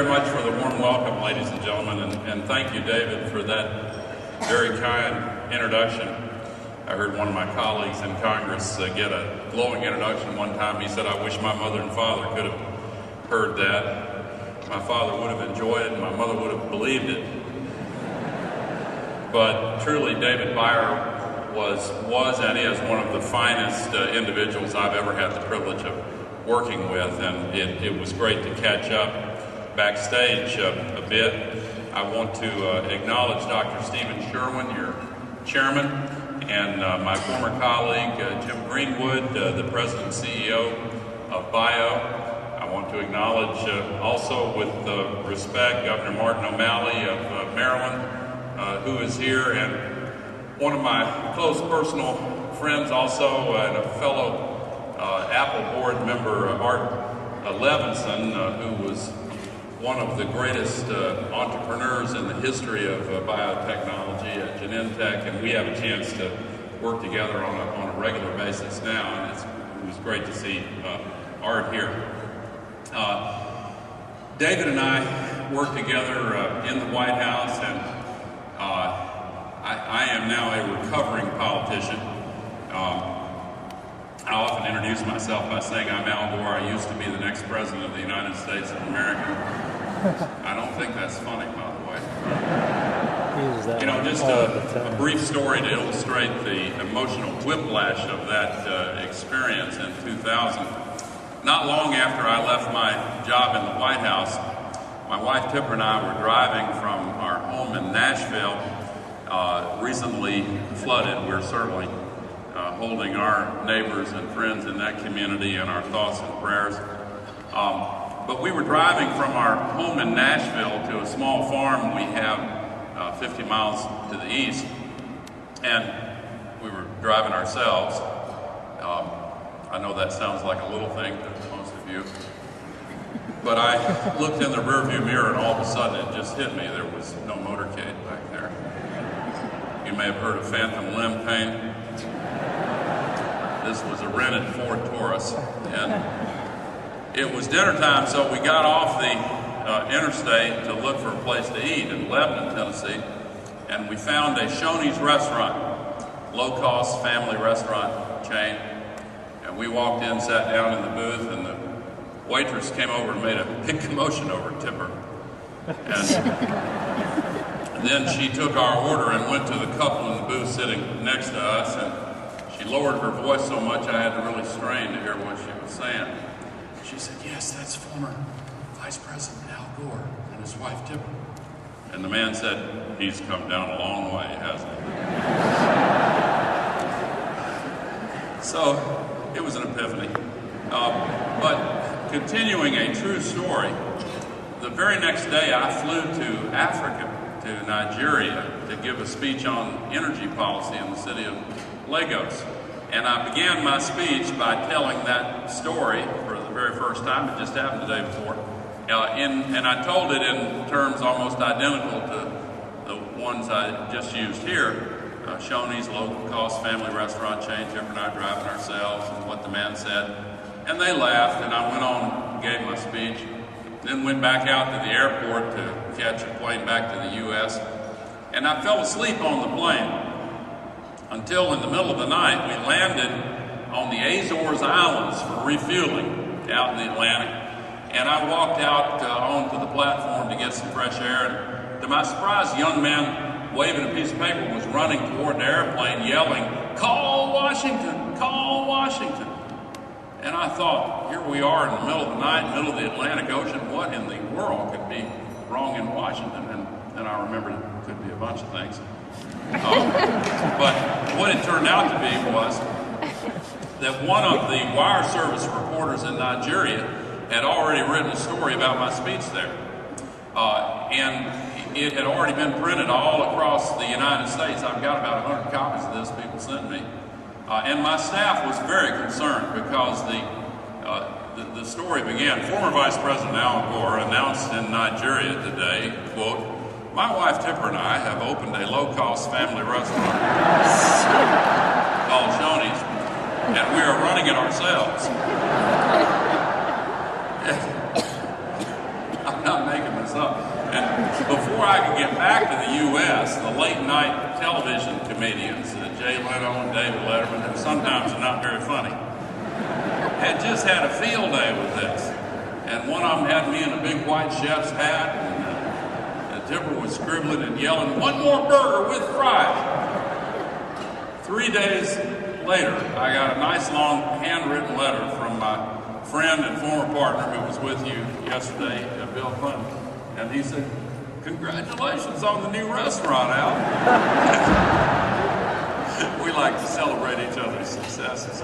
very much for the warm welcome, ladies and gentlemen, and thank you, David, for that very kind introduction. I heard one of my colleagues in Congress get a glowing introduction one time. He said, "I wish my mother and father could have heard that. My father would have enjoyed it, and my mother would have believed it." But truly, David Byer was and is one of the finest individuals I've ever had the privilege of working with, and it was great to catch up backstage a bit. I want to acknowledge Dr. Stephen Sherwin, your chairman, and my former colleague Jim Greenwood, the president and CEO of BIO. I want to acknowledge also with respect Governor Martin O'Malley of Maryland, who is here, and one of my close personal friends also, and a fellow Apple board member, Art Levinson, who was one of the greatest entrepreneurs in the history of biotechnology at Genentech, and we have a chance to work together on a regular basis now, and it was great to see Art here. David and I worked together in the White House, and I am now a recovering politician. I often introduce myself by saying I'm Al Gore. I used to be the next president of the United States of America. I don't think that's funny, by the way. You know, just a brief story to illustrate the emotional whiplash of that experience in 2000. Not long after I left my job in the White House, my wife Tipper and I were driving from our home in Nashville, recently flooded. We're certainly holding our neighbors and friends in that community in our thoughts and prayers. But we were driving from our home in Nashville to a small farm we have 50 miles to the east, and we were driving ourselves. I know that sounds like a little thing to most of you, but I looked in the rearview mirror and all of a sudden it just hit me. There was no motorcade back there. You may have heard of phantom limb pain. This was a rented Ford Taurus, and it was dinner time, so we got off the interstate to look for a place to eat in Lebanon, Tennessee, and we found a Shoney's restaurant, low-cost family restaurant chain, and we walked in, sat down in the booth, and the waitress came over and made a big commotion over Tipper, and then she took our order and went to the couple in the booth sitting next to us, and she lowered her voice so much I had to really strain to hear what she was saying. She said, "Yes, that's former Vice President Al Gore and his wife Tipper." And the man said, "He's come down a long way, hasn't he?" So it was an epiphany. But continuing a true story, the very next day I flew to Africa, to Nigeria, to give a speech on energy policy in the city of Lagos. And I began my speech by telling that story for the very first time. It just happened the day before. And I told it in terms almost identical to the ones I just used here. Shoney's low-cost family restaurant chain, Tipper and I driving ourselves, and what the man said. And they laughed, and I went on and gave my speech. Then went back out to the airport to catch a plane back to the U.S. And I fell asleep on the plane until in the middle of the night we landed on the Azores Islands for refueling out in the Atlantic. And I walked out onto the platform to get some fresh air. And to my surprise, a young man waving a piece of paper was running toward the airplane yelling, "Call Washington! Call Washington!" And I thought, here we are in the middle of the night, middle of the Atlantic Ocean. What in the world could be wrong in Washington? And then I remembered it could be a bunch of things. But what it turned out to be was that one of the wire service reporters in Nigeria had already written a story about my speech there. And it had already been printed all across the United States. I've got about 100 copies of this people sent me. And my staff was very concerned because the story began, "Former Vice President Al Gore announced in Nigeria today, quote, 'My wife Tipper and I have opened a low-cost family restaurant called Shoney's, and we are running it ourselves.'" I'm not making And before I could get back to the U.S., the late-night television comedians, Jay Leno and David Letterman, who sometimes are not very funny, had just had a field day with this. And one of them had me in a big white chef's hat, and Tipper was scribbling and yelling, "One more burger with fries." 3 days later, I got a nice long handwritten letter from my friend and former partner who was with you yesterday, Bill Clinton. And he said, "Congratulations on the new restaurant, Al." We like to celebrate each other's successes.